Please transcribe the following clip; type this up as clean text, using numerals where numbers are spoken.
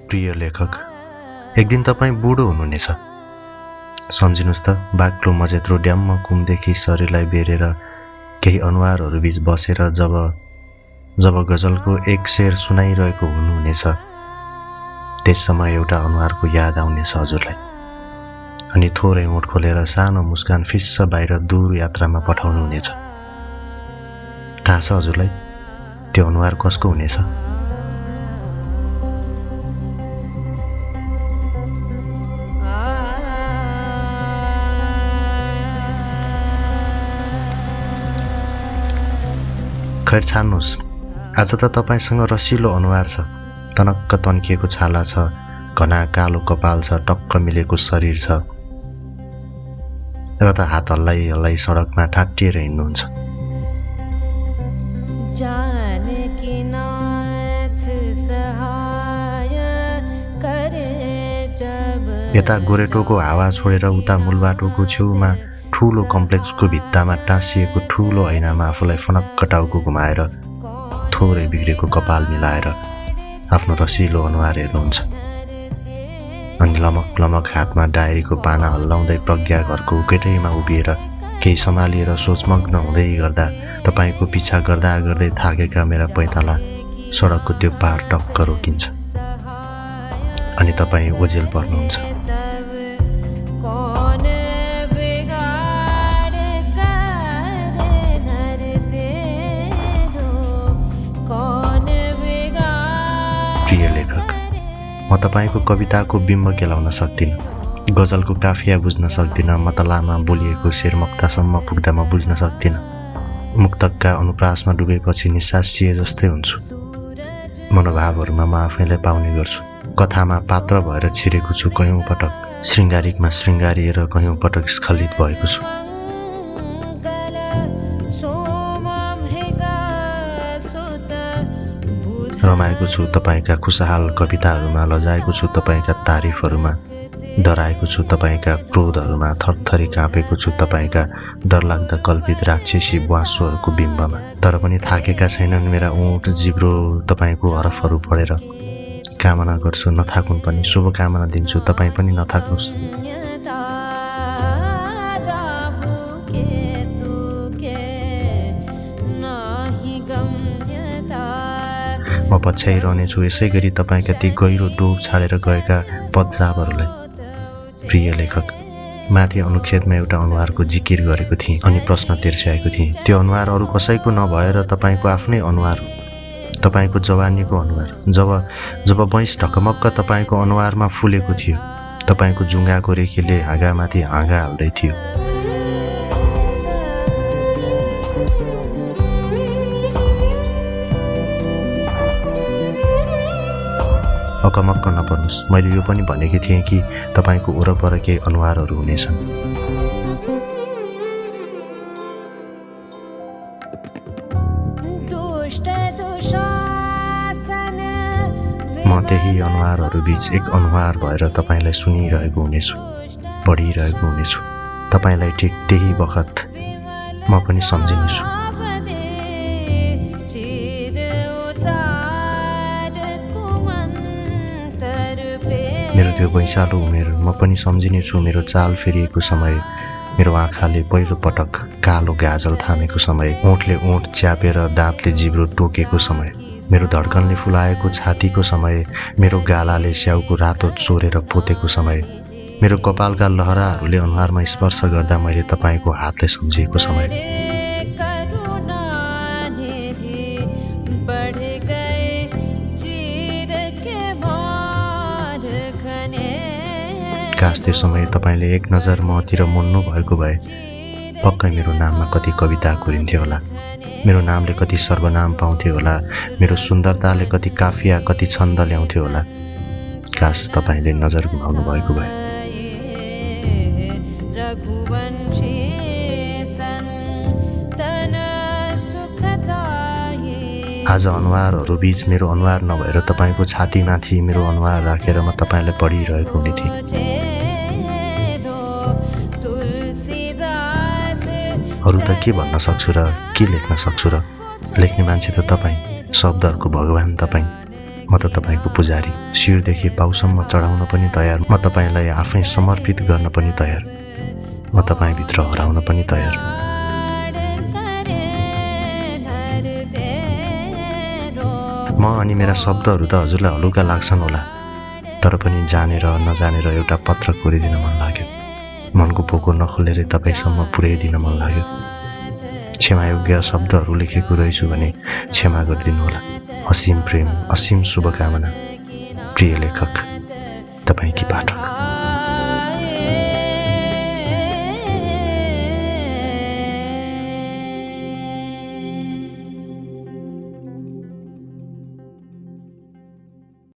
प्रिय लेखक, एक दिन तपाईँ बुढो हुनुहुनेछ। सम्झिनुहोस् त, बाक्लो मजेत्रो ड्याममा कुमदेखि शरीरलाई बेरेर केही अनुहारहरू बीच बसेर जब गजलको एक शेर सुनाइरहेको हुनुहुनेछ, त्यस समय एउटा अनुहारको याद आउनेछ हजुरलाई। अनि थोरै ओठ खोलेर सानो मुस्कान फिस्स बाहिर दूर यात्रामा पठाउनुहुनेछ। थाहा छ हजुरलाई त्यो अनुहार कसको हुनेछ? खैर छान्नुहोस्, आज त तपाईँसँग रसिलो अनुहार छ, तनक्क तन्किएको छाला छ, घना कालो कपाल छ, टक्क मिलेको शरीर छ र त हात हल्लाइ हल्लाइ सडकमा ठाटिएर हिँड्नुहुन्छ। यता गोरेटोको हावा छोडेर उता मूलबाटोको छेउमा ठुलो कम्प्लेक्सको भित्तामा टाँसिएको ठुलो ऐनामा आफूलाई फनक्क टाउको घुमाएर थोरै बिग्रेको कपाल मिलाएर आफ्नो रसिलो अनुहार हेर्नुहुन्छ। अनि लमक लमक हातमा डायरीको पाना हल्लाउँदै प्रज्ञा घरको उकेटैमा उभिएर केही सम्हालिएर सोचमग्न हुँदै गर्दा तपाईँको पिछा गर्दा गर्दै थाकेका मेरा पैताला सडकको त्यो पार टक्क रोकिन्छ अनि तपाईँ ओझेल पर्नुहुन्छ। प्रिय लेखक, म तपाईँको कविताको बिम्ब केलाउन सक्दिनँ, गजलको काफिया बुझ्न सक्दिनँ, मतलामा बोलिएको शेर मक्तासम्म पुग्दा म बुझ्न सक्दिनँ। मुक्तकका अनुप्रासमा डुबेपछि निस्सासिए जस्तै हुन्छु। मनोभावहरूमा म आफैलाई पाउने गर्छु। कथामा पात्र भएर छिरेको छु कयौँ पटक, शृङ्गारिकमा शृङ्गारिएर कयौँ पटक स्खलित भएको छु। रमाएको छु तपाईँका खुशहाल कविताहरूमा, लजाएको छु तपाईँका तारिफहरूमा, डराएको छु तपाईँका क्रोधहरूमा, थरथरी काँपेको छु तपाईँका डरलाग्दा कल्पित राक्षसी ब्वाँसोहरूको बिम्बमा। तर पनि थाकेका छैनन् मेरा ओठ जिब्रो तपाईँको हरफहरू पढेर। कामना गर्छु नथाकुन् पनि, शुभकामना दिन्छु तपाईँ पनि नथाक्नुहोस्। म पछ्याइरहनेछु यसै गरी तपाईँका ती गहिरो डोब छाडेर गएका पदजाबहरूलाई। प्रिय लेखक, माथि अनुच्छेदमा एउटा अनुहारको जिकिर गरेको थिएँ अनि प्रश्न तिर्स्याएको थिएँ। त्यो अनुहार अरू कसैको नभएर तपाईँको आफ्नै अनुहार हो, तपाईँको जवानीको अनुहार। जब बैंस ढकमक्क तपाईँको अनुहारमा फुलेको थियो, तपाईँको जुङ्गाको रेखीले हाँगामाथि हाँगा हाल्दै थियो। अकमक्क नपर्नुहोस्, मैले यो पनि भनेकी थिएँ कि तपाईँको वरपर केही अनुहारहरू हुनेछन्। म त्यही अनुहारहरू बीच एक अनुहार भएर तपाईँलाई सुनिरहेको हुनेछु, पढिरहेको हुनेछु। तपाईँलाई ठिक त्यही बखत म पनि सम्झिनेछु। मेरो त्यो वैशालो उमेर म पनि सम्झिनेछु। मेरो चाल फेरिएको समय, मेरो आँखाले पहिलो पटक कालो गाजल थामेको समय, ओठले ओठ च्यापेर दाँतले जिब्रो टोकेको समय, मेरो धड्कनले फुलाएको छातीको समय, मेरो गालाले स्याउको रातो चोरेर पोतेको समय, मेरो कपालका लहराहरूले अनुहारमा स्पर्श गर्दा मैले तपाईँको हातले सम्झिएको समय। काश त्यो समय तपाईँले एक नजर मतिर मोड्नु भएको भए पक्कै मेरो नाममा कति कविता कोरिन्थ्यो होला, मेरो नामले कति सर्वनाम पाउँथ्यो होला, मेरो सुन्दरताले कति काफिया कति छन्द ल्याउँथ्यो होला। काश तपाईँले नजर घुमाउनु भएको भए। आज अनुहारहरू बीच मेरो अनुहार नभएर तपाईँको छातीमाथि मेरो अनुहार राखेर म तपाईँलाई पढिरहेको हुने थिएँ। अरू त के भन्न सक्छु र के लेख्न सक्छु र? लेख्ने मान्छे त तपाईँ, शब्दहरूको भगवान तपाईँ। म त तपाईको पुजारी, शिरदेखि पाउसम्म चढाउन पनि तयार, म तपाईलाई आफै समर्पित गर्न पनि तयार, म तपाईभित्र हराउन पनि तयार। म अनि मेरा शब्दहरू त हजुरलाई हलुका लाग्छन् होला, तर पनि जानेर नजानेर एउटा पत्र कोरिदिन मन लाग्यो। मनको पोको नखोलेरै तपाईसम्म पुर्याइदिन मन लाग्यो। क्षमायोग्य शब्दहरू लेखेको रहेछु भने क्षमा गरिदिनुहोला। असीम प्रेम, असीम शुभकामना। प्रिय लेखक, तपाईकी पाठक।